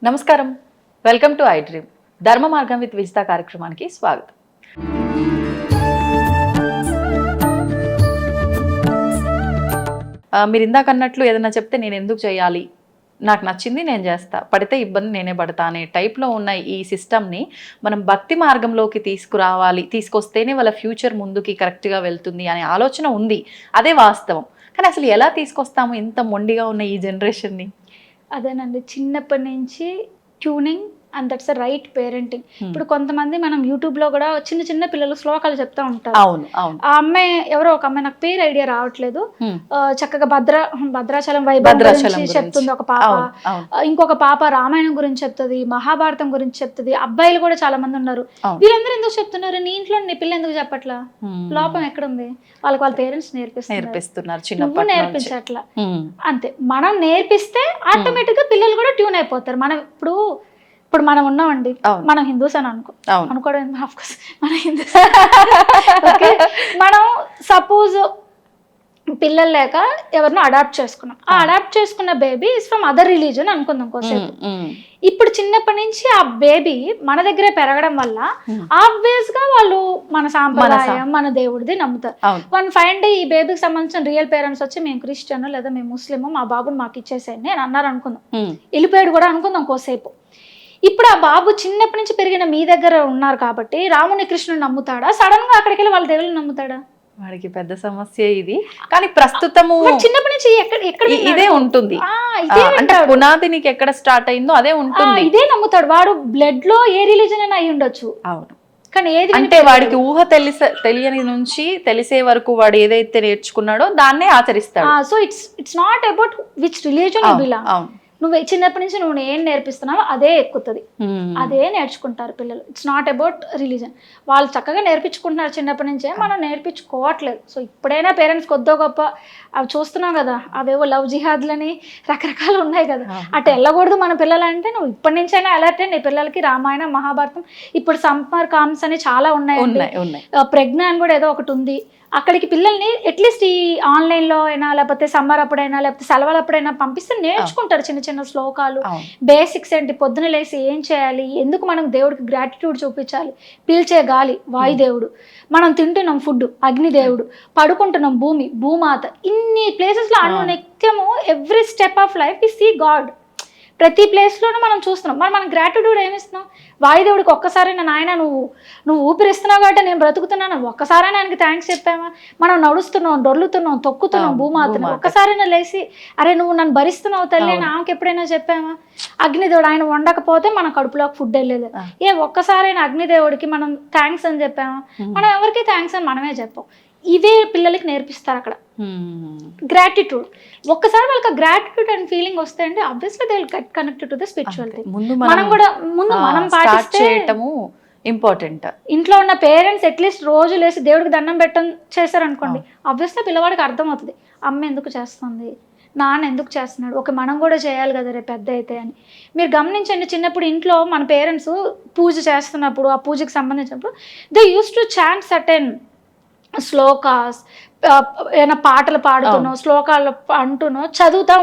నమస్కారం, welcome to I dream. ధర్మ మార్గం విత్ విజిత కార్యక్రమానికి స్వాగతం. మీరు ఇందాక అన్నట్లు ఏదైనా చెప్తే నేను ఎందుకు చేయాలి, నాకు నచ్చింది నేను చేస్తా, పడితే ఇబ్బంది నేనే పడతా అనే టైప్లో ఉన్న ఈ సిస్టమ్ని మనం భక్తి మార్గంలోకి తీసుకొస్తేనే వాళ్ళ ఫ్యూచర్ ముందుకి కరెక్ట్గా వెళ్తుంది అనే ఆలోచన ఉంది. అదే వాస్తవం. కానీ అసలు ఎలా తీసుకొస్తాము ఇంత మొండిగా ఉన్న ఈ జనరేషన్ని? అదేనండి, చిన్నప్పటి నుంచి tuning and that's the right parenting. ఇప్పుడు కొంతమంది మనం యూట్యూబ్లో కూడా చిన్న చిన్న పిల్లలు శ్లోకాలు చెప్తా ఉంటారు. అవును అవును. ఆ అమ్మాయి ఎవరో ఒక అమ్మాయి, నాకు పేరు ఐడియా రావట్లేదు, చక్కగా భద్రాచలం వైభవం గురించి చెప్తుంది ఒక పాప. ఇంకొక పాప రామాయణం గురించి చెప్తుంది, మహాభారతం గురించి చెప్తుంది. అబ్బాయిలు కూడా చాలా మంది ఉన్నారు. వీళ్ళందరూ ఎందుకు చెప్తున్నారు? నీ ఇంట్లో నీ పిల్ల ఎందుకు చెప్పట్లా? లోపం ఎక్కడుంది? వాళ్ళకి వాళ్ళ పేరెంట్స్ నేర్పిస్తున్నారు, నువ్వు నేర్పించట్లా. అంతే. మనం నేర్పిస్తే ఆటోమేటిక్ గా పిల్లలు కూడా ట్యూన్ అయిపోతారు. మనం ఇప్పుడు మనం ఉన్నామండి, మనం హిందూస్ అని అనుకోవడం ఆఫ్కోర్స్ మన హిందూస్. మనం సపోజ్ పిల్లలు లేక ఎవరినో అడాప్ట్ చేసుకున్నాం. ఆ అడాప్ట్ చేసుకున్న baby is from other religion అనుకుందాం కోసేపు. ఇప్పుడు చిన్నప్పటి నుంచి ఆ బేబీ మన దగ్గరే పెరగడం వల్ల ఆబ్వియస్ గా వాళ్ళు మన సాంప్రదాయం, మన దేవుడిది నమ్ముతారు. వన్ ఫైన్ డే ఈ బేబీకి సంబంధించిన రియల్ పేరెంట్స్ వచ్చి మేము క్రిస్టియన్ లేదా మేము ముస్లిం, మా బాబుని మాకు ఇచ్చేసేయండి అని అన్నారు అనుకుందాం. వెళ్ళిపోయాడు కూడా అనుకుందాం కోసేపు. ఇప్పుడు ఆ బాబు చిన్నప్పటి నుంచి పెరిగిన మీ దగ్గర ఉన్నారు కాబట్టి రాముని కృష్ణుని నమ్ముతాడా? సడన్ గా అక్కడికి వెళ్ళి వాళ్ళ దేవుళ్ళని నమ్ముతాడా? వాడికి పెద్ద సమస్య ఇది. కానీ ప్రస్తుతము చిన్నప్పటి నుంచి ఎక్కడ ఇదే ఉంటుంది. అంటే పునాది నీకు ఎక్కడ స్టార్ట్ అయిందో అదే ఉంటుంది, ఇదే నమ్ముతాడు. వాడు బ్లడ్ లో ఏ రిలీజన్ అయినా అయి ఉండొచ్చు. అవును. కానీ ఏది అంటే వాడికి ఊహ తెలియని నుంచి తెలిసే వరకు వాడు ఏదైతే నేర్చుకున్నాడో దాన్నే ఆచరిస్తాడు. So it's not about which religion you belong. నువ్వు చిన్నప్పటి నుంచి నువ్వు ఏం నేర్పిస్తున్నావో అదే ఎక్కుతుంది, అదే నేర్చుకుంటారు పిల్లలు. It's not about religion. వాళ్ళు చక్కగా నేర్పించుకుంటున్నారు చిన్నప్పటి నుంచే, మనం నేర్పించుకోవట్లేదు. సో ఇప్పుడైనా పేరెంట్స్ కొద్దో గొప్ప అవి చూస్తున్నాం కదా, అవేవో లవ్ జిహాద్లని రకరకాలు ఉన్నాయి కదా, అటు వెళ్ళకూడదు మన పిల్లలు అంటే నువ్వు ఇప్పటి నుంచైనా అలర్ట్ నీ పిల్లలకి. రామాయణం, మహాభారతం, ఇప్పుడు సమ్మర్ కామ్స్ అని చాలా ఉన్నాయి. ప్రజ్ఞ అని కూడా ఏదో ఒకటి ఉంది. అక్కడికి పిల్లల్ని అట్లీస్ట్ ఈ ఆన్లైన్లో అయినా లేకపోతే సమ్మర్ అప్పుడైనా లేకపోతే సెలవులు అప్పుడైనా పంపిస్తే నేర్చుకుంటారు చిన్న చిన్న శ్లోకాలు, బేసిక్స్ ఏంటి, పొద్దున లేసి ఏం చేయాలి, ఎందుకు మనం దేవుడికి గ్రాటిట్యూడ్ చూపించాలి, పీల్చే గాలి వాయుదేవుడు, మనం తింటున్నాం ఫుడ్ అగ్నిదేవుడు, పడుకుంటున్నాం భూమాత. ఇన్ని ప్లేసెస్లో నిత్యము every step of life we see God. ప్రతి ప్లేస్లోనూ మనం చూస్తున్నాం. మనం గ్రాటిట్యూడ్ ఏమిస్తున్నాం? వాయుదేవుడికి ఒక్కసారైనా నాయన నువ్వు ఊపిరిస్తున్నావు కాబట్టి నేను బ్రతుకుతున్నాను, ఒక్కసారైనా ఆయనకి థ్యాంక్స్ చెప్పామా? మనం నడుస్తున్నాం, దొర్లుతున్నాం, తొక్కుతున్నాం భూమాతను, ఒక్కసారైనా లేచి అరే నువ్వు నన్ను భరిస్తున్నావు తల్లి అని ఆమెకి ఎప్పుడైనా చెప్పామా? అగ్నిదేవుడు ఆయన వండకపోతే మన కడుపులోకి ఫుడ్ వెళ్ళలేదు. ఒక్కసారైనా అగ్నిదేవుడికి మనం థ్యాంక్స్ అని చెప్పామా? మనం ఎవరికి థ్యాంక్స్ అని మనమే చెప్పాం. ఇవే పిల్లలకి నేర్పిస్తారు అక్కడ గ్రాటిట్యూడ్. ఒక్కసారి వాళ్ళకి గ్రాటిట్యూడ్ అండ్ ఫీలింగ్ వస్తే అంటే obviously they will get connected to the spirituality. మనం పాటిస్తే ఇంపార్టెంట్. ఇంట్లో ఉన్న పేరెంట్స్ అట్లీస్ట్ రోజు లేసి దేవుడికి దండం పెట్టడం చేశారనుకోండి, ఆబ్వియస్లీ పిల్లవాడికి అర్థమవుతుంది అమ్మ ఎందుకు చేస్తుంది, నాన్న ఎందుకు చేస్తున్నాడు, ఓకే మనం కూడా చేయాలి కదా రేపు పెద్ద అయితే అని. మీరు గమనించండి, చిన్నప్పుడు ఇంట్లో మన పేరెంట్స్ పూజ చేస్తున్నప్పుడు, ఆ పూజకి సంబంధించినప్పుడు they use to chant certain shlokas, ఏమైనా పాటలు పాడుతున్నో శ్లోకాలు అంటున్నో చదువుతా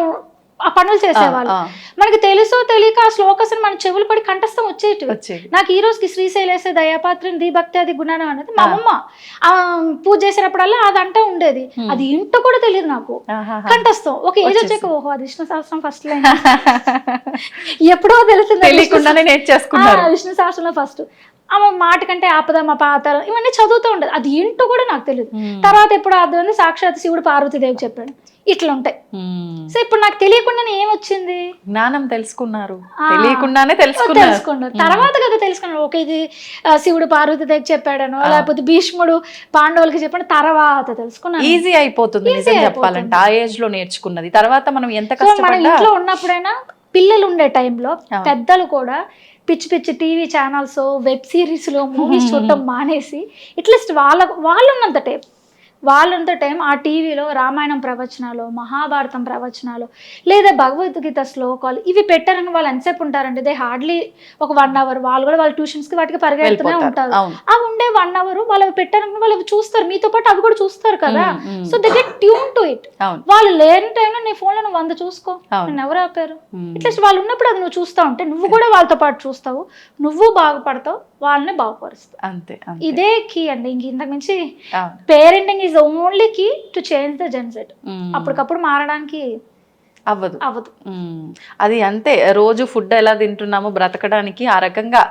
ఆ పనులు చేసేవాళ్ళు. మనకి తెలుసో తెలియక ఆ శ్లోకాస్ మన చెవులు పడి కంఠస్థం వచ్చేటివి. నాకు ఈ రోజుకి శ్రీశైలేసే దయాపాత్రం ది భక్తి అది గుణానం అనేది మా అమ్మ పూజ చేసినప్పుడల్లా అది అంటూ ఉండేది. అది ఇంటో కూడా తెలియదు నాకు, కంఠస్థం. ఒక ఏజ్ వచ్చాక ఓహో అది విష్ణు సహస్రం ఫస్ట్ లైన్ ఎప్పుడో తెలుస్తుంది, విష్ణు సహస్రంలో ఫస్ట్ ఆమె మాట కంటే ఆపదమ్మ పాతారం ఇవన్నీ చదువుతూ ఉండదు. అది ఏంటో కూడా నాకు తెలియదు. తర్వాత ఎప్పుడు అర్థమైంది, సాక్షాత్ శివుడు పార్వతీదేవి చెప్పాడు. ఇట్లా ఉంటాయి. సో ఇప్పుడు నాకు తెలియకుండానే ఏమొచ్చింది, జ్ఞానం తెలుసుకున్నారు, తెలియకుండానే తెలుసుకున్నారు. తర్వాత కదా తెలుసుకున్నారు, ఓకే ఇది శివుడు పార్వతీదేవి చెప్పాడనో లేకపోతే భీష్ముడు పాండవులకి చెప్పాడు, తర్వాత తెలుసుకున్నాను. ఈజీ అయిపోతుంది చెప్పాలంటే ఆ ఏజ్ లో నేర్చుకున్నది. తర్వాత మనం ఎంత మన ఇంట్లో ఉన్నప్పుడైనా పిల్లలు ఉండే టైంలో పెద్దలు కూడా పిచ్చి పిచ్చి టీవీ ఛానల్స్, వెబ్ సిరీస్లో, మూవీస్ చూడటం మానేసి అట్లీస్ట్ వాళ్ళు ఉన్నంత టైం వాళ్ళంత టైం ఆ టీవీలో రామాయణం ప్రవచనాలు, మహాభారతం ప్రవచనాలు, లేదా భగవద్గీత శ్లోకాలు ఇవి పెట్టారని వాళ్ళు ఎంతసేపు ఉంటారండి? దే హార్డ్లీ ఒక 1 hour. వాళ్ళు కూడా వాళ్ళ ట్యూషన్స్కి వాటికి పరిగెడుతూనే ఉంటారు. అవి ఉండే 1 hour వాళ్ళు పెట్టారని వాళ్ళు చూస్తారు, మీతో పాటు అవి కూడా చూస్తారు కదా. So they get tune to it. వాళ్ళు లేని టైంలో నీ ఫోన్లో నువ్వు 100 చూసుకో, నేను ఎవరు ఆపారు? అట్లీస్ట్ వాళ్ళు ఉన్నప్పుడు అది నువ్వు చూస్తూ ఉంటే నువ్వు కూడా వాళ్ళతో పాటు చూస్తావు, నువ్వు బాగుపడతావు, వాళ్ళని బాగుపరుస్తావు. అంతే. ఇదే కీ అండి. ఇంతకు మించి parenting is only key to change the genset. అప్పటికప్పుడు మారడానికి అవ్వదు. అది అంతే. రోజు ఫుడ్ ఎలా తింటున్నామో బ్రతకడానికి ఆ రకంగా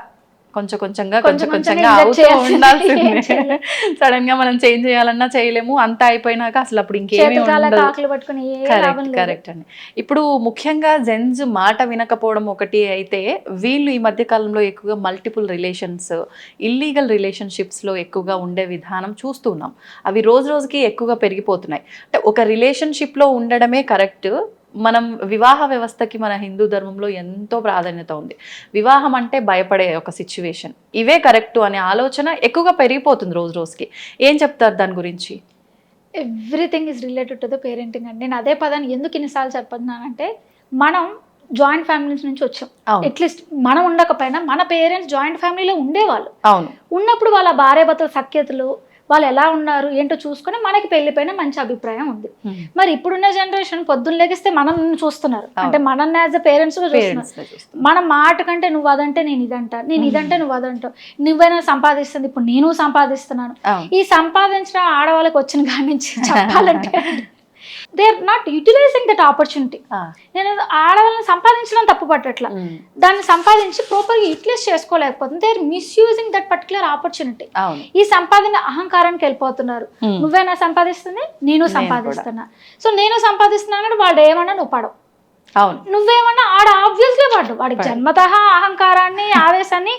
కొంచెంగా అవుతూ ఉండాల్సిందే. సడన్ గా మనం చేంజ్ చేయాలన్నా చేయలేము. అంతా అయిపోయినాక అసలు అప్పుడు ఇంకేమీ ఉండదు. కరెక్ట్ అండి. ఇప్పుడు ముఖ్యంగా జెన్స్ మాట వినకపోవడం ఒకటి అయితే, వీళ్ళు ఈ మధ్య కాలంలో ఎక్కువగా మల్టిపుల్ రిలేషన్స్, ఇల్లీగల్ రిలేషన్షిప్స్ లో ఎక్కువగా ఉండే విధానం చూస్తున్నాం. అవి రోజు రోజుకి ఎక్కువగా పెరిగిపోతున్నాయి. అంటే ఒక రిలేషన్షిప్ లో ఉండడమే కరెక్ట్. మనం వివాహ వ్యవస్థకి మన హిందూ ధర్మంలో ఎంతో ప్రాధాన్యత ఉంది. వివాహం అంటే భయపడే ఒక సిచ్యువేషన్, ఇవే కరెక్టు అనే ఆలోచన ఎక్కువగా పెరిగిపోతుంది రోజు రోజుకి. ఏం చెప్తారు దాని గురించి? Everything is related to the parenting అండి. నేను అదే పదాన్ని ఎందుకు ఇన్నిసార్లు చెప్తున్నానంటే, మనం జాయింట్ ఫ్యామిలీస్ నుంచి వచ్చాం. అట్లీస్ట్ మనం ఉండకపోయినా మన పేరెంట్స్ జాయింట్ ఫ్యామిలీలో ఉండేవాళ్ళు. ఉన్నప్పుడు వాళ్ళ భార్యాభర్తల సఖ్యతలు, వాళ్ళు ఎలా ఉన్నారు ఏంటో చూసుకొని మనకి పెళ్లిపైన మంచి అభిప్రాయం ఉంది. మరి ఇప్పుడున్న జనరేషన్ పొద్దున్న లెగిస్తే మనం చూస్తున్నారు, అంటే మనల్ని యాజ్ అ పేరెంట్స్ చూస్తున్నారు. మన మాట కంటే నువ్వు అదంటే నేను ఇదంటా, నేను ఇదంటే నువ్వు అదంటావు, నువ్వైనా సంపాదిస్తుంది, ఇప్పుడు నేను సంపాదిస్తున్నాను. ఈ సంపాదించిన ఆడవాళ్ళకి వచ్చిన కాడి నుంచి చెప్పాలంటే they are not utilizing that opportunity. నేను ఆడవాళ్ళని సంపాదించడం తప్పు పట్టట్లా, దాన్ని సంపాదించి ప్రాపర్గా యూటిలైజ్ చేసుకోలేకపోతుంది. They are misusing that particular opportunity. ఈ సంపాదన అహంకారానికి వెళ్ళిపోతున్నారు. నువ్వేనా సంపాదిస్తుంది, నేను సంపాదిస్తున్నా, సో నేను సంపాదిస్తున్నాను, వాడు ఏమన్నా నువ్వు పడవు, నువ్వేమన్నా ఆడ ఆబ్వియస్లీ పడ్డు. వాడికి జన్మతః అహంకారాన్ని ఆవేశాన్ని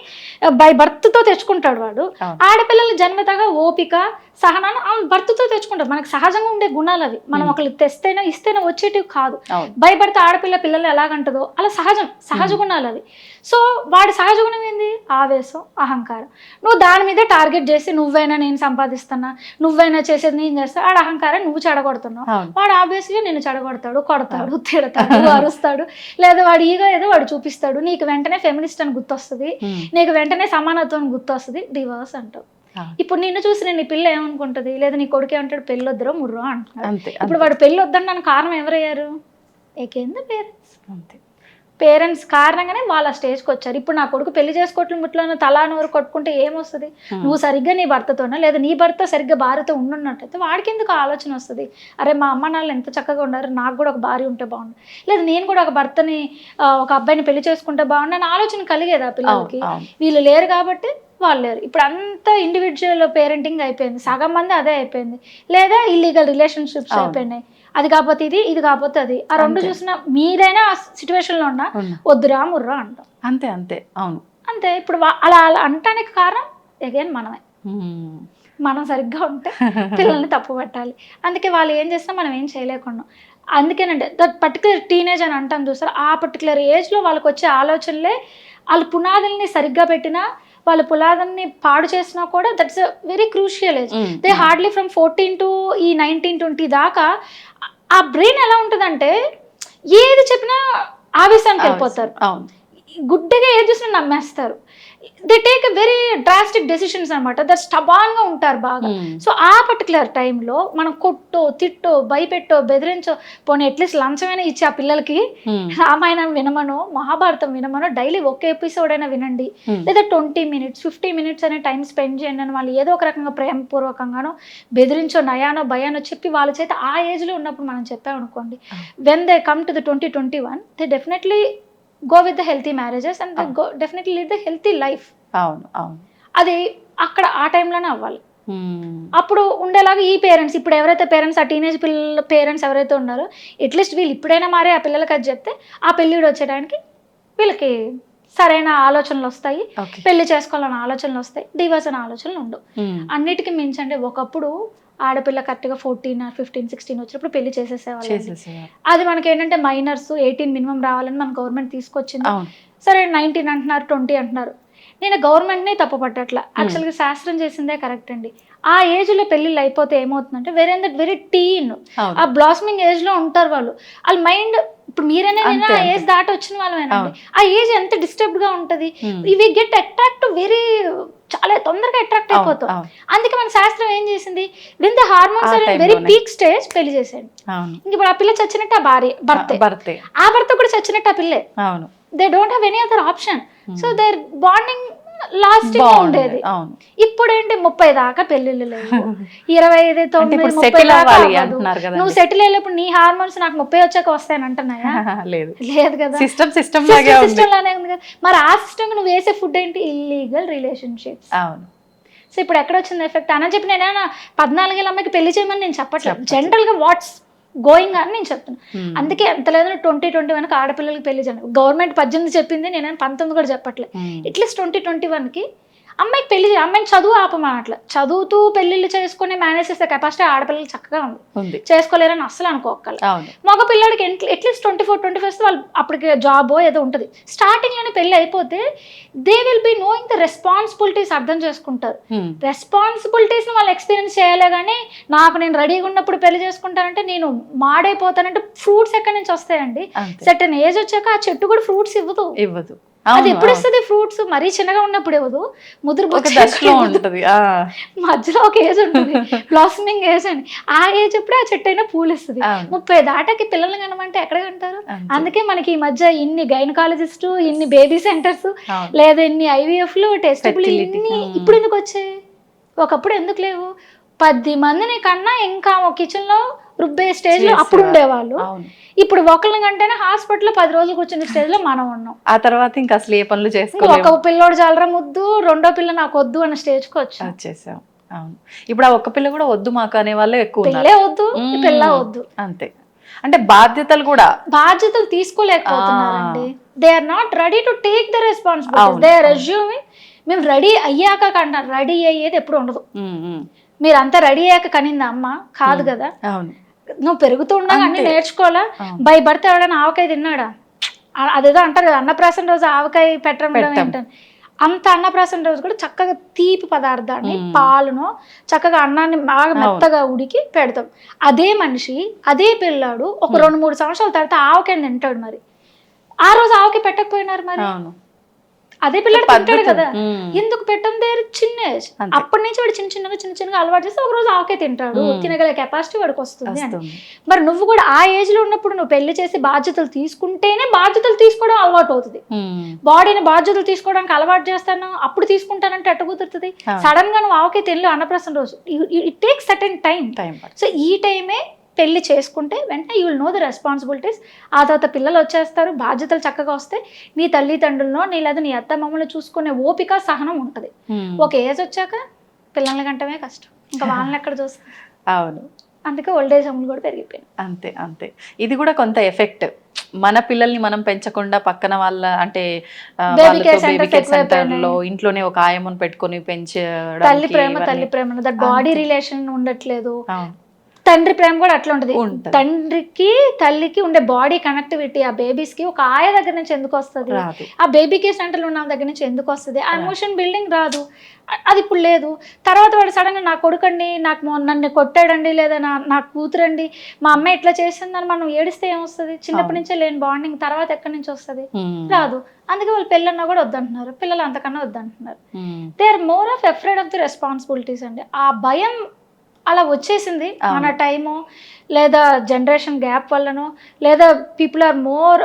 బై బర్త్తో తెచ్చుకుంటాడు. వాడు ఆడపిల్లలు జన్మతః ఓపిక సహనాన్ని భర్తతో తెచ్చుకుంటారు. మనకు సహజంగా ఉండే గుణాలు అవి. మనం ఒకళ్ళు తెస్తేనే ఇస్తేనే వచ్చేటివి కాదు. భయపడితే పిల్లలు ఎలాగంటదో అలా సహజ గుణాలు అవి. సో వాడి సహజ గుణం ఏంది? ఆవేశం, అహంకారం. నువ్వు దాని మీద టార్గెట్ చేసి నువ్వైనా నేను సంపాదిస్తున్నా, నువ్వైనా చేసేది నేను చేస్తా, ఆడ అహంకారం నువ్వు చెడగొడుతున్నావు. వాడు ఆబ్వియస్లీ నేను చెడగొడతాడు, కొడతాడు, తిడతాడు, అరుస్తాడు, లేదా వాడు ఈగో ఏదో వాడు చూపిస్తాడు. నీకు వెంటనే ఫెమినిస్ట్ అని గుర్తొస్తుంది, నీకు వెంటనే సమానత్వం గుర్తొస్తుంది, డివోర్స్ అంటావు. ఇప్పుడు నిన్ను చూసి నేను నీ పిల్ల ఏమనుకుంటది, లేదా నీ కొడుకు ఏమంటాడు, పెళ్ళి వద్దరో ముర్రో అంటున్నాడు. ఇప్పుడు వాడు పెళ్ళి వద్దడానికి కారణం ఎవరయ్యారు? ఏకేంది పేరెంట్స్. పేరెంట్స్ కారణంగానే వాళ్ళ స్టేజ్కి వచ్చారు. ఇప్పుడు నా కొడుకు పెళ్లి చేసుకోవట్ల ముట్లోనే తలా నోరు కొట్టుకుంటే ఏమొస్తుంది? నువ్వు సరిగ్గా నీ భర్తతోనా, లేదా నీ భర్త సరిగ్గా భార్యతో ఉన్నట్టయితే వాడికి ఎందుకు ఆలోచన వస్తుంది? అరే మా అమ్మ నాన్నలు ఎంత చక్కగా ఉన్నారు, నాకు కూడా ఒక భార్య ఉంటే బాగుండు, లేదా నేను కూడా ఒక భర్తని ఒక అబ్బాయిని పెళ్లి చేసుకుంటే బాగుండు అని ఆలోచన కలిగేది ఆ పిల్లలకి. వీళ్ళు లేరు కాబట్టి వాళ్ళు లేరు. ఇప్పుడు అంతా ఇండివిజువల్ పేరెంటింగ్ అయిపోయింది, సగం మంది అదే అయిపోయింది, లేదా ఇల్లీగల్ రిలేషన్షిప్స్ అయిపోయినాయి. అది కాకపోతే ఇది కాకపోతే అది, ఆ రెండు చూసినా మీరైనా ఆ సిచ్యువేషన్లో ఉన్నా వద్దురా ముర్రా అంటాం. అంతే. అవును, అంతే. ఇప్పుడు అలా అంటానికి కారణం అగైన్ మనమే. మనం సరిగ్గా ఉంటే పిల్లల్ని తప్పు పట్టాలి. అందుకే వాళ్ళు ఏం చేసినా మనం ఏం చేయలేకుండా. అందుకేనంటే దట్ పర్టికులర్ టీనేజ్ అని అంటాం చూసారు, ఆ పర్టికులర్ ఏజ్లో వాళ్ళకి వచ్చే ఆలోచనలే వాళ్ళ పునాదుల్ని సరిగ్గా పెట్టినా, వాళ్ళ పునాదుల్ని పాడు చేసినా కూడా that's a very crucial age. They hardly from 14 to ఈ 19-20 దాకా ఆ బ్రెయిన్ ఎలా ఉంటుందంటే ఏది చెప్పినా ఆవేశానికి వెళ్ళిపోతారు, గుడ్డగా ఏది చూసినా నమ్మేస్తారు. They take a very drastic decisions అనమాట. దట్ స్టబాన్గా ఉంటారు బాగా. సో ఆ పర్టికులర్ టైంలో మనం కొట్టో, తిట్టో, భయపెట్టో, బెదిరించో, పోనీ అట్లీస్ట్ లంచమైనా ఇచ్చి ఆ పిల్లలకి రామాయణం వినమనో, మహాభారతం వినమనో, డైలీ ఒక ఎపిసోడ్ అయినా వినండి, లేదా 20 minutes 50 minutes అనే టైం స్పెండ్ చేయండి అని వాళ్ళు ఏదో ఒక రకంగా ప్రేమపూర్వకంగానో, బెదిరించో, నయానో, భయానో చెప్పి వాళ్ళ చేత ఆ ఏజ్లో ఉన్నప్పుడు మనం చెప్పామనుకోండి, when they come to the 2021 they definitely go with the healthy marriages and they go definitely lead the healthy life. అవును. అది అక్కడ ఆ టైంలోనే అవ్వాలి. అప్పుడు ఉండేలాగా ఈ పేరెంట్స్, ఇప్పుడు ఎవరైతే పేరెంట్స్ ఆ టీనేజ్ పిల్లల పేరెంట్స్ ఎవరైతే ఉన్నారో, అట్లీస్ట్ వీళ్ళు ఇప్పుడైనా మారే ఆ పిల్లలకి అది చెప్తే ఆ పెళ్ళిడు వచ్చేటానికి వీళ్ళకి సరైన ఆలోచనలు వస్తాయి, పెళ్లి చేసుకోవాలన్న ఆలోచనలు వస్తాయి, డివోర్స్ అనే ఆలోచనలు ఉండవు. అన్నిటికీ మించండి, ఒకప్పుడు ఆడపిల్ల కరెక్ట్గా 14 or 15, 16 వచ్చినప్పుడు పెళ్లి చేసేసేవాళ్ళు. అది మనకి ఏంటంటే మైనర్స్ 18 మినిమం రావాలని మన గవర్నమెంట్ తీసుకొచ్చింది. సరే 19 అంటున్నారు, 20 అంటున్నారు. నేను గవర్నమెంట్ని తప్పు పట్టట్లా, యాక్చువల్గా శాస్త్రం చేసిందే కరెక్ట్ అండి. ఆ ఏజ్ లో పెళ్ళిళ్ళు అయిపోతే ఏమవుతుందంటే వెరీ టీన్, అవును. ఆ బ్లాస్మింగ్ ఏజ్ లో ఉంటారు వాళ్ళు. వాళ్ళ మైండ్ ఇప్పుడు మీరైనా నేను అంతే, ఆ ఏజ్ దాటి వచ్చిన వాళ్ళమేనండి. అవును. ఆ ఏజ్ ఎంత డిస్టర్బ్డ్ గా ఉంటది. Hmm. ఇవి గెట్ అట్రాక్ట్ వెరీ, చాలా తొందరగా అట్రాక్ట్ అవును, అయిపోతాం. అవును. అందుకే మన శాస్త్రం ఏం చేసింది, విన్ ద హార్మోన్స్ ఆ ఆర్ time వెరీ లోనే. పీక్ స్టేజ్ పెళ్లి చేసేయండి. అవును. ఇంక ఇప్పుడు ఆ పిల్ల చచ్చినట్టు ఆ భర్తే, భర్తే. ఆ భర్త కూడా చచ్చినట్టు ఆ పిల్లే. అవును. They don't have any other option. So Hmm. Their bonding lasting బాగుంది. ఉండేది. అవును. ఇప్పుడు ఏంటి 30 దాకా పెళ్ళిళ్ళు లేవు, 25, అంటే 9, ఇప్పుడు 30 సెటిల్ దాకా అవ్వాలి అవ్వదు. అంటున్నారు నువ్వు కదండి. సెటిల్ అయ్యేప్పుడు నీ హార్మోన్స్ నాకు 30 వచ్చాక వస్తాయని అంటున్నాయా? లేదు, లేదు కదా. సిస్టమ్ లాగే ఉంది. సిస్టమ్ లానే ఉంది కదా. మరి ఆ సిస్టమ్ నువ్వు వేసే ఫుడ్ ఏంటి, ఇల్లీగల్ రిలేషన్షిప్స్. అవును. సో ఇప్పుడు ఎక్కడ వచ్చింది ఎఫెక్ట్ అని చెప్పి నేనేనా 14 ఏళ్ళ అమ్మాయికి పెళ్లి చేయమని నేను చెప్పట్లేదు. చెప్పట్లేదు. జనరల్ గా వాట్స్ గోయింగ్ అని నేను చెప్తున్నాను. Hmm. అందుకే ఎంత లేదు 2021 ఆడపిల్లలకి పెళ్లి చేయండి. గవర్నమెంట్ 18 చెప్పింది, నేను 19 కూడా చెప్పట్లేదు. Hmm. అట్లీస్ట్ 2021కి అమ్మాయికి పెళ్లి చేయాలి. అమ్మాయిని చదువు ఆపమనట్లే, చదువుతూ పెళ్లిళ్ళు చేసుకుని మేనేజ్ చేసే కెపాసిటీ ఆడపిల్లలకి చక్కగా ఉంది. చేసుకోలేరని అస్సలు అనుకోకల. అవును. మగ పిల్లడికి అట్లీస్ట్ 24-25 వాళ్ళు అప్పటికి జాబో ఏదో ఉంటుంది. స్టార్టింగ్ లోనే పెళ్లి అయిపోతే they will be knowing the responsibilities, అర్థం చేసుకుంటారు. Hmm. రెస్పాన్సిబిలిటీస్ని వాళ్ళు ఎక్స్పీరియన్స్ చేయాలే కానీ నాకు నేను రెడీగా ఉన్నప్పుడు పెళ్లి చేసుకుంటానంటే నేను మాడైపోతానంటే ఫ్రూట్స్ ఎక్కడి నుంచి వస్తాయండి? అంతే. సర్టన్ ఏజ్ వచ్చాక ఆ చెట్టు కూడా ఫ్రూట్స్ ఇవ్వదు. అది అవును, ఎప్పుడు అవును. ఇస్తుంది ఫ్రూట్స్? మరీ చిన్నగా ఉన్నప్పుడు ఇవ్వదు, ముదురు ఒక బుచ్చి దశలో ఉంటది. మధ్యలో ఒక ఏజ్ ఉంటుంది, బ్లాసమింగ్ ఏజ్ అని. ఆ ఏజ్ అప్పుడే ఆ చెట్టు అయినా పూలు ఇస్తుంది. అవును. 30 దాటాకి పిల్లల్ని కనమంటే ఎక్కడ కంటారు? అంతే. అందుకే మనకి ఈ మధ్య ఇన్ని గైనకాలజిస్ట్, ఇన్ని బేబీ సెంటర్స్, అవును. లేదా ఇన్ని ఐవీఎఫ్లు, టెస్టులు, Fertility. ఇన్ని ఇప్పుడు ఎందుకు వచ్చాయి? ఒకప్పుడు ఎందుకు లేవు? 10 మందిని కన్నా ఇంకా కిచెన్ లో రుబ్బే స్టేజ్ లో అప్పుడు ఉండేవాళ్ళు. అవును. ఇప్పుడు ఒకళ్ళని కంటేనే హాస్పిటల్లో 10 రోజులు కూర్చున్న స్టేజ్ లో మనం ఉన్నాం. ఆ తర్వాత ఇంకా అసలు ఏ పనులు ఒక చేసుకోలేము. పిల్లోడు చాలరా ముద్దు, రెండో పిల్ల నాకు వద్దు అన్న స్టేజ్కి వచ్చేసాం. అవును. ఇప్పుడు ఆ ఒక్క పిల్ల కూడా వద్దు మాకు అనే వాళ్ళే ఎక్కువ ఉన్నారు. పిల్లే వద్దు, పిల్ల వద్దు. అంతే. అంటే బాధ్యతలు కూడా బాధ్యతలు తీసుకోలేకపోతున్నారండి. They are not ready to take the responsibility. They are assuming మేము రెడీ అయ్యాక కంటారు. రెడీ అయ్యేది ఎప్పుడు ఉండదు. మీరు అంతా రెడీ అయ్యాక కనిందా అమ్మ? కాదు కదా. అవును. నువ్వు పెరుగుతూ ఉండగా అన్ని నేర్చుకోవాలా. బై బర్త్ ఎవడైనా ఆవకాయ తిన్నాడా? అదేదో అంటారు కదా, అన్నప్రాసన రోజు ఆవకాయ పెట్టడం ఏంటని. అంత అన్నప్రాసన రోజు కూడా చక్కగా తీపి పదార్థాన్ని, పాలును చక్కగా అన్నాన్ని బాగా మెత్తగా ఉడికి పెడతాం. అదే మనిషి, అదే పిల్లాడు ఒక 2-3 సంవత్సరాల తర్వాత ఆవకాయని తింటాడు. మరి ఆ రోజు ఆవకాయ పెట్టకపోయినారు, మరి అదే పిల్లడు తింటాడు కదా. ఎందుకు పెట్టం? దేర్ చిన్న ఏజ్. అప్పటి నుంచి వాడు చిన్న చిన్నగా అలవాటు చేస్తే ఒక రోజు ఆవకాయ తింటాడు, తినగల కెపాసిటీ వాడికి వస్తుంది అని. మరి నువ్వు కూడా ఆ ఏజ్ లో ఉన్నప్పుడు నువ్వు పెళ్లి చేసి బాధ్యతలు తీసుకుంటేనే బాధ్యతలు తీసుకోవడం అలవాటు అవుతుంది. బాడీని బాధ్యతలు తీసుకోవడానికి అలవాటు చేస్తాను, అప్పుడు తీసుకుంటానంటే ఎట్ట కుదురుతుంది? సడన్ గా నువ్వు ఆవకాయ తినలేవు అన్నప్రాసన రోజు. It takes certain time. So ఈ టైమే పెళ్లి చేసుకుంటే వెంటనే you will know the responsibilities. ఆ తర్వాత పిల్లలు వచ్చేస్తారు, బాధ్యతలు చక్కగా వస్తాయి. నీ తల్లిదండ్రులను లేదా నీ అత్త మామూలు చూసుకునే ఓపిక, సహనం ఉంటుంది. ఒక ఏజ్ వచ్చాక పిల్లల్ని కంటమే కష్టం, ఇంకా వాళ్ళని ఎక్కడ చూస్తారు? అవును. అందుకే ఓల్డేజ్ హోమ్లు కూడా పెరిగిపోయింది. అంతే అంతే. ఇది కూడా కొంత ఎఫెక్ట్. మన పిల్లల్ని మనం పెంచకుండా పక్కన వాళ్ళ అంటే బేబీ కేర్ సెంటర్ లో ఇంట్లోనే ఒక ఆయమ్మను పెట్టుకొని పెంచడం, తల్లి ప్రేమ దట్ బాడీ రిలేషన్ ఉండట్లేదు. తండ్రి ప్రేమ కూడా అట్లా ఉంటుంది. తండ్రికి తల్లికి ఉండే బాడీ కనెక్టివిటీ ఆ బేబీస్ కి ఒక ఆయ దగ్గర నుంచి ఎందుకు వస్తుంది? ఆ బేబీ కేర్ సెంటర్లో ఉన్న దగ్గర నుంచి ఎందుకు వస్తుంది? ఆ ఎమోషన్ బిల్డింగ్ రాదు. అది ఇప్పుడు లేదు. తర్వాత వాడు సడన్ గా నా కొడుకండి, నన్ను కొట్టాడండి, లేదా నా కూతురండి, మా అమ్మాయి ఇట్లా చేసిందని మనం ఏడిస్తే ఏమొస్తుంది? చిన్నప్పటి నుంచే లేని బాండింగ్ తర్వాత ఎక్కడి నుంచి వస్తుంది? రాదు. అందుకే వాళ్ళు పెళ్ళన్నా కూడా వద్దంటున్నారు, పిల్లలు అంతకన్నా వద్దంటున్నారు. They are more of afraid of the responsibilities అండి. ఆ భయం అలా వచ్చేసింది మన టైము, లేదా జనరేషన్ గ్యాప్ వల్లనో, లేదా people are more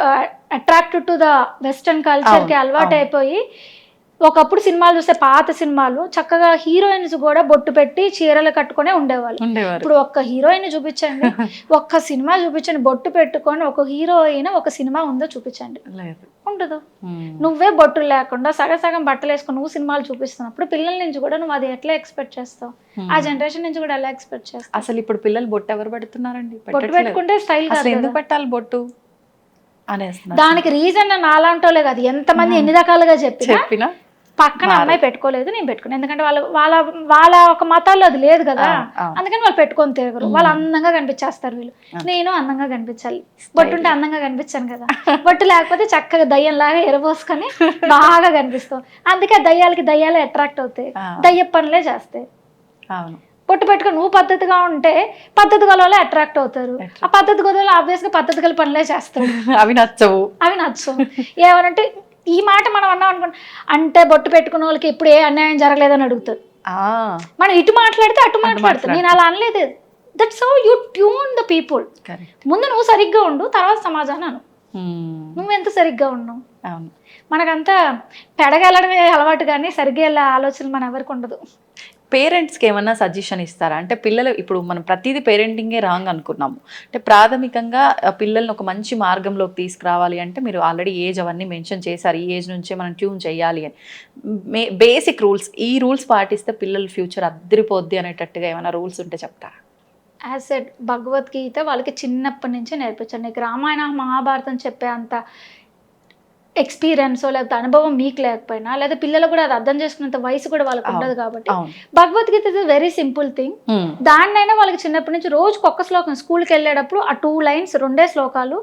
attracted to the western కల్చర్కి అలవాటు అయిపోయి. ఒకప్పుడు సినిమాలు చూస్తే పాత సినిమాలు చక్కగా హీరోయిన్స్ కూడా బొట్టు పెట్టి చీరలు కట్టుకునే ఉండేవాళ్ళు. ఇప్పుడు ఒక్క హీరోయిన్ చూపించండి, ఒక్క సినిమా చూపించండి బొట్టు పెట్టుకొని ఒక హీరోయిన్ ఒక సినిమా ఉందో చూపించండి, ఉండదు. నువ్వే బొట్టులు లేకుండా సగం బట్టలు వేసుకొని నువ్వు సినిమాలు చూపిస్తున్నప్పుడు పిల్లల నుంచి కూడా నువ్వు అది ఎట్లా ఎక్స్పెక్ట్ చేస్తావు? ఆ జనరేషన్ నుంచి కూడా ఎలా ఎక్స్పెక్ట్ చేస్తావు? అసలు ఇప్పుడు పిల్లలు బొట్టు ఎవరు పెడుతున్నారండి? బొట్టు పెట్టుకుంటే స్టైల్ కాదు. ఎందుకు పెట్టాలి బొట్టు అనేస్తున్నారు. దానికి రీజన్ నాలాంటోలే కాదు, ఎంతమంది ఎన్ని రకాలుగా చెప్పినా పక్కన అమ్మాయి పెట్టుకోలేదు, నేను పెట్టుకున్నాను. ఎందుకంటే వాళ్ళ ఒక మతాల్లో అది లేదు కదా, అందుకని వాళ్ళు పెట్టుకొని తిరగరు. వాళ్ళు అందంగా కనిపించేస్తారు. నేను అందంగా కనిపించాలి, బొట్టుంటే అందంగా కనిపించాను కదా. బొట్టు లేకపోతే చక్కగా దయ్యంలాగా ఎరబోసుకొని బాగా కనిపిస్తాం. అందుకే దయ్యాలకి దయ్యాలే అట్రాక్ట్ అవుతాయి, దయ్య పనులే చేస్తాయి. అవును. పొట్టు పెట్టుకొని నువ్వు పద్ధతిగా ఉంటే పద్ధతి గల వాళ్ళు అట్రాక్ట్ అవుతారు. ఆ పద్ధతి గల ఆబ్వియస్గా పద్ధతి గల పనులే చేస్తాడు. అవి నచ్చవు. ఏమనంటే ఈ మాట మనం అన్నాం అనుకోండి, అంటే బొట్టు పెట్టుకున్న వాళ్ళకి ఎప్పుడు ఏ అన్యాయం జరగలేదని అడుగుతారు. మనం ఇటు మాట్లాడితే అటు మాట్లాడతాం. నేను అలా అనలేదు. That's how you tune the people. ముందు నువ్వు సరిగ్గా ఉండు, తర్వాత సమాజాన్ని అను. నువ్వెంత సరిగ్గా ఉన్నావు. మనకంతా పెడగలడమే అలవాటు, కానీ సరిగ్గా వెళ్ళే ఆలోచన మన ఎవరికి ఉండదు. పేరెంట్స్కి ఏమన్నా సజెషన్ ఇస్తారా? అంటే పిల్లలు ఇప్పుడు మనం ప్రతిదీ పేరెంటింగే రాంగ్ అనుకున్నాము. అంటే ప్రాథమికంగా పిల్లల్ని ఒక మంచి మార్గంలోకి తీసుకురావాలి అంటే మీరు ఆల్రెడీ ఏజ్ అవన్నీ మెన్షన్ చేశారు, ఈ ఏజ్ నుంచే మనం ట్యూన్ చేయాలి అని. బేసిక్ రూల్స్, ఈ రూల్స్ పాటిస్తే పిల్లల ఫ్యూచర్ అద్దరిపోద్ది అనేటట్టుగా ఏమైనా రూల్స్ ఉంటే చెప్తారా? యాజ్ సెడ్ భగవద్గీత వాళ్ళకి చిన్నప్పటి నుంచే నేర్పించండి. నీకు రామాయణ మహాభారతం చెప్పే అంత ఎక్స్పీరియన్సో లేకపోతే అనుభవం మీకు లేకపోయినా, లేదా పిల్లలు కూడా అది అర్థం చేసుకున్నంత వయసు కూడా వాళ్ళకి ఉండదు కాబట్టి Bhagavad Gita is very simple thing. దాన్నైనా వాళ్ళకి చిన్నప్పటి నుంచి రోజుకి ఒక్క శ్లోకం, స్కూల్కి వెళ్ళేటప్పుడు ఆ 2 లైన్స్ 2 శ్లోకాలు,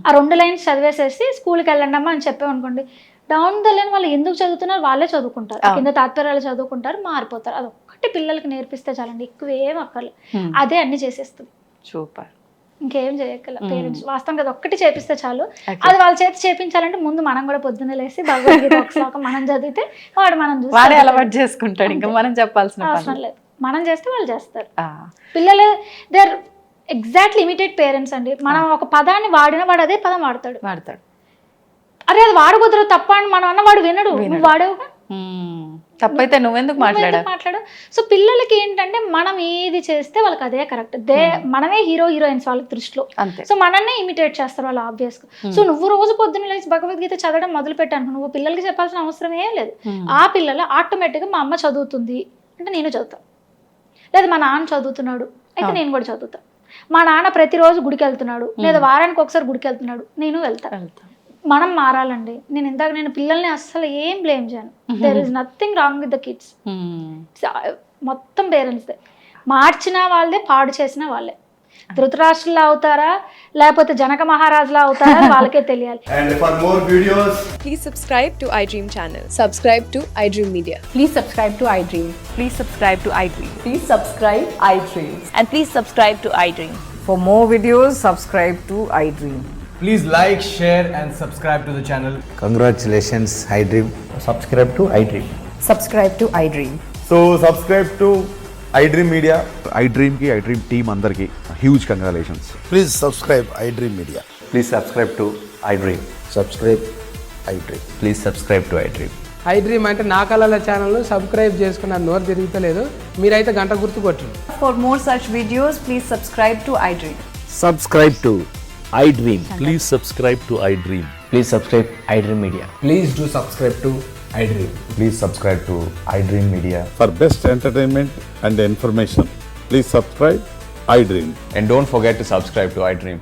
ఆ 2 లైన్స్ చదివేసేసి స్కూల్కి వెళ్ళండమ్మా అని చెప్పామనుకోండి, డౌన్ ద లైన్ వాళ్ళు ఎందుకు చదువుతున్నారు వాళ్ళే చదువుకుంటారు, కింద తాత్పర్యాలు చదువుకుంటారు, మారిపోతారు. అది ఒక్కటి పిల్లలకి నేర్పిస్తే చాలండి, ఎక్కువ ఏం అక్కర్లేదు. అదే అన్ని చేసేస్తుంది. సూపర్. ఇంకేం చేయగల పేరెంట్స్ వాస్తవం కదా, ఒక్కటి చేపిస్తే చాలు. అది వాళ్ళ చేతి చేపించాలంటే ముందు మనం కూడా పొద్దున్న లేసి భగవద్గీత ఒక శ్లోకం మనం చదివితే వాడు మనం చూసి అలవాటు చేసుకుంటాడు. ఇంకా మనం చెప్పాల్సిన అవసరం లేదు, మనం చేస్తే వాళ్ళు చేస్తారు. పిల్లలు they are exactly imitate parents అండి. మనం ఒక పదాన్ని వాడిన వాడు అదే పదం వాడతాడు. అరే అది వాడకూడదు తప్ప అని మనం అన్న వాడు వినడు. నువ్వు వాడేవుగా, తప్పైతే నువ్వెందుకు మాట్లాడు. సో పిల్లలకి ఏంటంటే మనం ఏది చేస్తే వాళ్ళకి అదే కరెక్ట్. మనమే హీరోయిన్స్ వాళ్ళ దృష్టిలో. సో మనన్నే ఇమిటేట్ చేస్తారు వాళ్ళు ఆబ్వియస్గా. సో నువ్వు రోజు పొద్దున్న లేచి భగవద్గీత చదవడం మొదలు పెట్టాను, నువ్వు పిల్లలకి చెప్పాల్సిన అవసరం ఏం లేదు. ఆ పిల్లలు ఆటోమేటిక్గా మా అమ్మ చదువుతుంది అంటే నేను చదువుతాను, లేదా మా నాన్న చదువుతున్నాడు అయితే నేను కూడా చదువుతాను. మా నాన్న ప్రతిరోజు గుడికి వెళ్తున్నాడు, లేదా వారానికి ఒకసారి గుడికి వెళ్తున్నాడు, నేను వెళ్తాను. మనం మారాలండి. నేను పిల్లల్ని అస్సలు ఏం బ్లేమ్ చేయను. There is nothing wrong with the kids. మొత్తం పేరెంట్స్దే. మార్చిన వాళ్ళదే, పాడు చేసిన వాళ్ళే. ధృతరాష్ట్రులా అవుతారా లేకపోతే జనక మహారాజులా అవుతారా వాళ్ళకే తెలియాలి. And for more videos, please subscribe to iDream channel. Subscribe to iDream Media. Please subscribe to iDream. Please subscribe to iDream. Please subscribe iDream. And please subscribe to iDream. For more videos, subscribe to iDream. please like, share and subscribe to the channel. Congratulations, iDream. Subscribe to iDream. Subscribe to iDream. So subscribe to iDream Media. iDream ki iDream team andarki huge congratulations. Please subscribe iDream Media. Please subscribe to iDream. Subscribe iDream. Please subscribe to iDream. iDream అంటే నా కళల ఛానల్ను subscribe చేసుకున్న నోరు తిరుగుతలేదు, మీరైతే గంట గుర్తు కొట్టండి. For more such videos, please subscribe to iDream. Subscribe to iDream. Please subscribe to iDream. Please subscribe iDream Media. Please do subscribe to iDream. Please subscribe to iDream Media. For best entertainment and information, please subscribe iDream. And don't forget to subscribe to iDream.